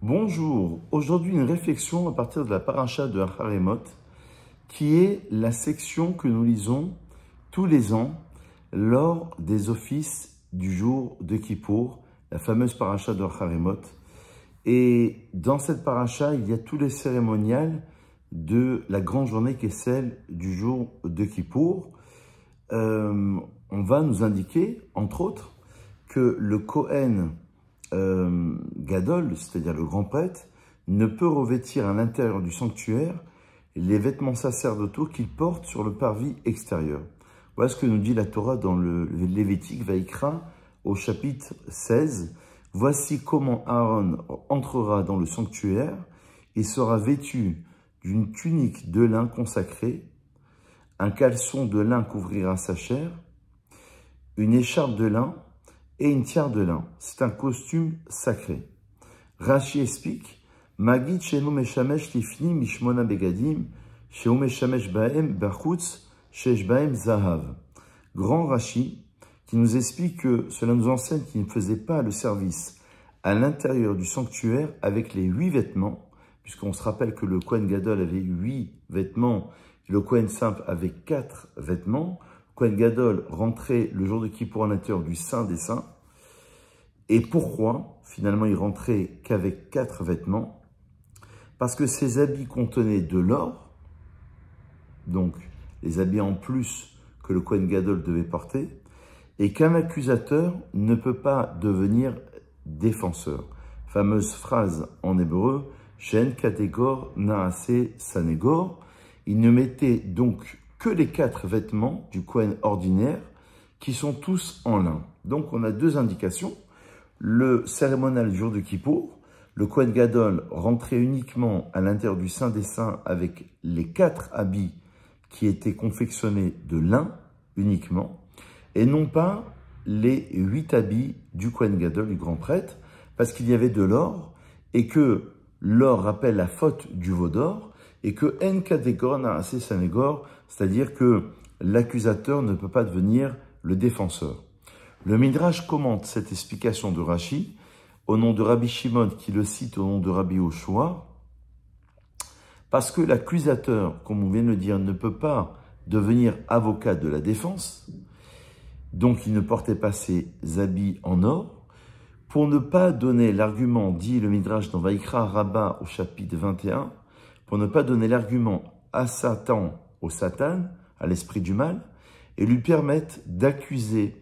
Bonjour, aujourd'hui une réflexion à partir de la paracha de Acharemot, qui est la section que nous lisons tous les ans lors des offices du jour de Kippour, la fameuse paracha de Acharemot. Et dans cette paracha, il y a tous les cérémonials de la grande journée qui est celle du jour de Kippour. On va nous indiquer, entre autres, que le Kohen Gadol, c'est-à-dire le grand prêtre, ne peut revêtir à l'intérieur du sanctuaire les vêtements sacerdotaux qu'il porte sur le parvis extérieur. Voilà ce que nous dit la Torah dans le Lévitique Vaïkra au chapitre 16. Voici comment Aaron entrera dans le sanctuaire. Il sera vêtu d'une tunique de lin consacrée, un caleçon de lin couvrira sa chair, une écharpe de lin et une tiare de lin. C'est un costume sacré. Rashi explique, Magid shenu meshamesh lifni mishmona begadim, sheu meshamesh baem bachutz shesh baem zahav. Grand Rashi, qui nous explique que cela nous enseigne qu'il ne faisait pas le service à l'intérieur du sanctuaire avec les 8 vêtements, puisqu'on se rappelle que le Kohen Gadol avait 8 vêtements, et le Kohen simple avait 4 vêtements. Kohen Gadol rentrait le jour de Kippour à l'intérieur du Saint des Saints. Et pourquoi, finalement, il rentrait qu'avec 4 vêtements? Parce que ses habits contenaient de l'or, donc les habits en plus que le Kohen Gadol devait porter, et qu'un accusateur ne peut pas devenir défenseur. Fameuse phrase en hébreu, Shen kategor naase sanegor. Il ne mettait donc que les 4 vêtements du Kohen ordinaire qui sont tous en lin. Donc on a 2 indications. Le cérémonial du jour de Kippour, le Kohen Gadol rentrait uniquement à l'intérieur du Saint des Saints avec les 4 habits qui étaient confectionnés de lin uniquement, et non pas les 8 habits du Kohen Gadol, du grand prêtre, parce qu'il y avait de l'or, et que l'or rappelle la faute du veau d'or, et que en kategor naase sanegor, c'est-à-dire que l'accusateur ne peut pas devenir le défenseur. Le Midrash commente cette explication de Rashi au nom de Rabbi Shimon, qui le cite au nom de Rabbi Yoshua, parce que l'accusateur, comme on vient de le dire, ne peut pas devenir avocat de la défense, donc il ne portait pas ses habits en or, pour ne pas donner l'argument, dit le Midrash dans Vaïkra Rabbah au chapitre 21, pour ne pas donner l'argument à Satan, au Satan, à l'esprit du mal, et lui permettre d'accuser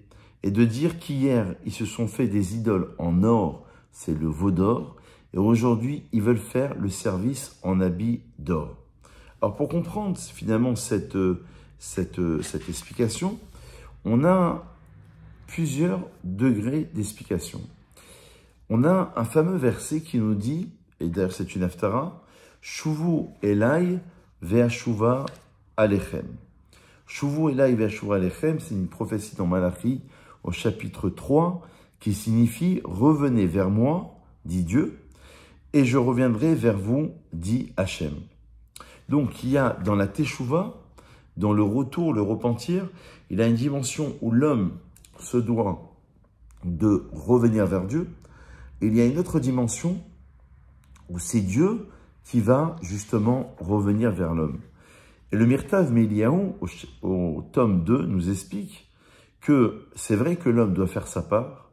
et de dire qu'hier, ils se sont fait des idoles en or, c'est le veau d'or, et aujourd'hui, ils veulent faire le service en habit d'or. Alors, pour comprendre finalement cette explication, on a plusieurs degrés d'explication. On a un fameux verset qui nous dit, et d'ailleurs c'est une haftara, Shuvu elai ve'ashuva alechem. Shuvu elai ve'ashuva alechem, c'est une prophétie dans Malachi au chapitre 3 qui signifie « Revenez vers moi », dit Dieu, « et je reviendrai vers vous », dit Hachem. Donc il y a dans la Teshuvah, dans le retour, le repentir, il a une dimension où l'homme se doit de revenir vers Dieu. Et il y a une autre dimension où c'est Dieu qui va justement revenir vers l'homme. Et le Mirtav Meliaou, au tome 2, nous explique que c'est vrai que l'homme doit faire sa part,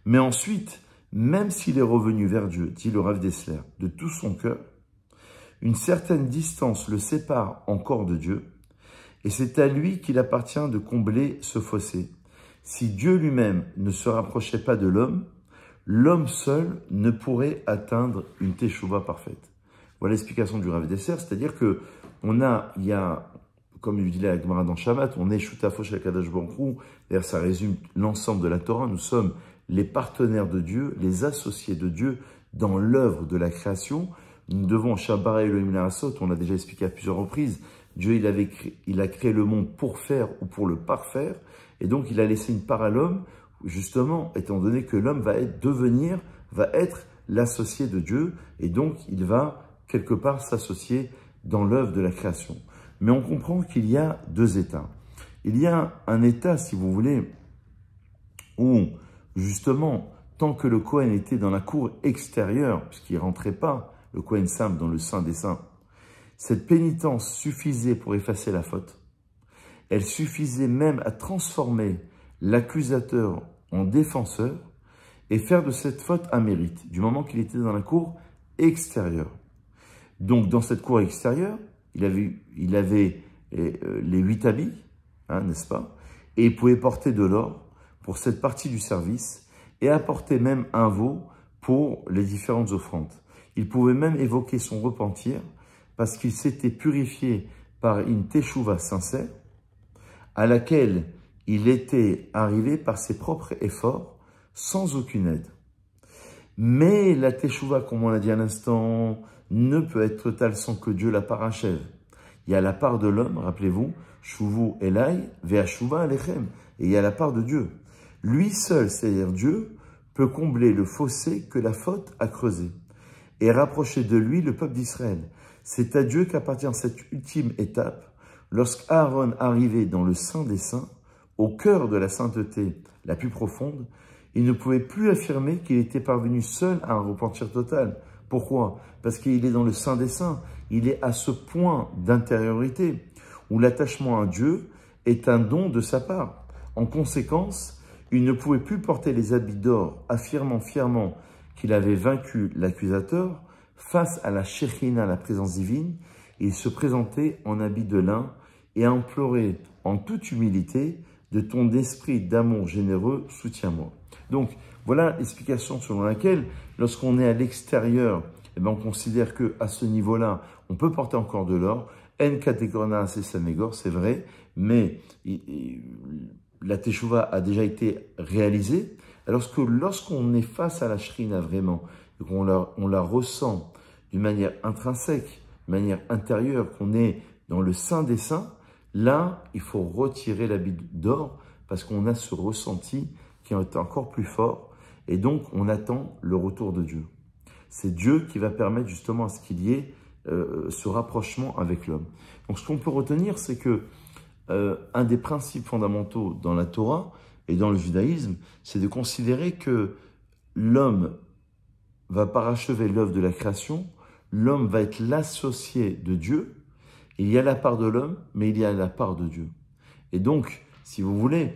mais ensuite, même s'il est revenu vers Dieu, dit le Rav Dessler, de tout son cœur, une certaine distance le sépare encore de Dieu, et c'est à lui qu'il appartient de combler ce fossé. Si Dieu lui-même ne se rapprochait pas de l'homme, l'homme seul ne pourrait atteindre une teshuva parfaite. Voilà l'explication du Rav Dessler, c'est-à-dire que il y a, comme il dit la Gemara dans Shabbat, on est shutafo shel Kadosh Baruch Hu, d'ailleurs ça résume l'ensemble de la Torah, nous sommes les partenaires de Dieu, les associés de Dieu dans l'œuvre de la création. Nous devons, Shabbat Elohim La'asot, on l'a déjà expliqué à plusieurs reprises, Dieu il a créé le monde pour faire ou pour le parfaire, et donc il a laissé une part à l'homme, justement, étant donné que l'homme va être l'associé de Dieu, et donc il va quelque part s'associer dans l'œuvre de la création. Mais on comprend qu'il y a 2 états. Il y a un état, si vous voulez, où justement tant que le Kohen était dans la cour extérieure, puisqu'il ne rentrait pas, le Kohen simple, dans le Saint des Saints. Cette pénitence suffisait pour effacer la faute. Elle suffisait même à transformer l'accusateur en défenseur et faire de cette faute un mérite, du moment qu'il était dans la cour extérieure. Donc, dans cette cour extérieure, il avait les 8 habits, n'est-ce pas? Et il pouvait porter de l'or pour cette partie du service et apporter même un veau pour les différentes offrandes. Il pouvait même évoquer son repentir parce qu'il s'était purifié par une teshuva sincère à laquelle il était arrivé par ses propres efforts sans aucune aide. Mais la teshuva, comme on l'a dit à l'instant, ne peut être totale sans que Dieu la parachève. Il y a la part de l'homme, rappelez-vous, Shuvu Elai, Ve'ashuva Alechem, et il y a la part de Dieu. Lui seul, c'est-à-dire Dieu, peut combler le fossé que la faute a creusé et rapprocher de lui le peuple d'Israël. C'est à Dieu qu'appartient cette ultime étape. Lorsqu'Aaron arrivait dans le Saint des Saints, au cœur de la sainteté la plus profonde, il ne pouvait plus affirmer qu'il était parvenu seul à un repentir total. Pourquoi? Parce qu'il est dans le Saint des Saints. Il est à ce point d'intériorité où l'attachement à Dieu est un don de sa part. En conséquence, il ne pouvait plus porter les habits d'or, affirmant fièrement qu'il avait vaincu l'accusateur. Face à la Shekhinah, la présence divine, il se présentait en habit de lin et implorait en toute humilité de ton esprit d'amour généreux, soutiens-moi. Donc, voilà l'explication selon laquelle, lorsqu'on est à l'extérieur, on considère qu'à ce niveau-là, on peut porter encore de l'or. En kategorna c'est samégor, c'est vrai, mais la teshuva a déjà été réalisée. Alors que lorsqu'on est face à la Shrina vraiment, et qu'on la ressent d'une manière intrinsèque, d'une manière intérieure, qu'on est dans le Saint des Saints, là, il faut retirer l'habit d'or parce qu'on a ce ressenti qui est encore plus fort et donc on attend le retour de Dieu. C'est Dieu qui va permettre justement à ce qu'il y ait ce rapprochement avec l'homme. Donc ce qu'on peut retenir, c'est que un des principes fondamentaux dans la Torah et dans le judaïsme, c'est de considérer que l'homme va parachever l'œuvre de la création, l'homme va être l'associé de Dieu. Il y a la part de l'homme, mais il y a la part de Dieu. Et donc, si vous voulez,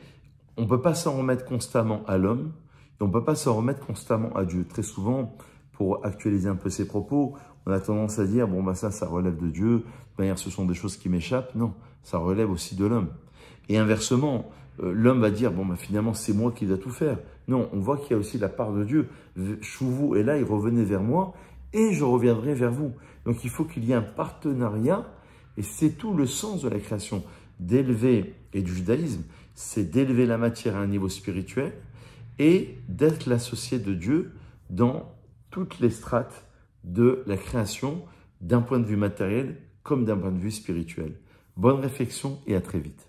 on ne peut pas s'en remettre constamment à l'homme, et on ne peut pas s'en remettre constamment à Dieu. Très souvent, pour actualiser un peu ses propos, on a tendance à dire, bon, ça relève de Dieu, de toute manière, ce sont des choses qui m'échappent. Non, ça relève aussi de l'homme. Et inversement, l'homme va dire, finalement, c'est moi qui dois tout faire. Non, on voit qu'il y a aussi la part de Dieu. Shuvu, et là, il revenait vers moi, et je reviendrai vers vous. Donc, il faut qu'il y ait un partenariat, et c'est tout le sens de la création, d'élever, et du judaïsme, c'est d'élever la matière à un niveau spirituel, et d'être l'associé de Dieu dans toutes les strates de la création, d'un point de vue matériel comme d'un point de vue spirituel. Bonne réflexion et à très vite.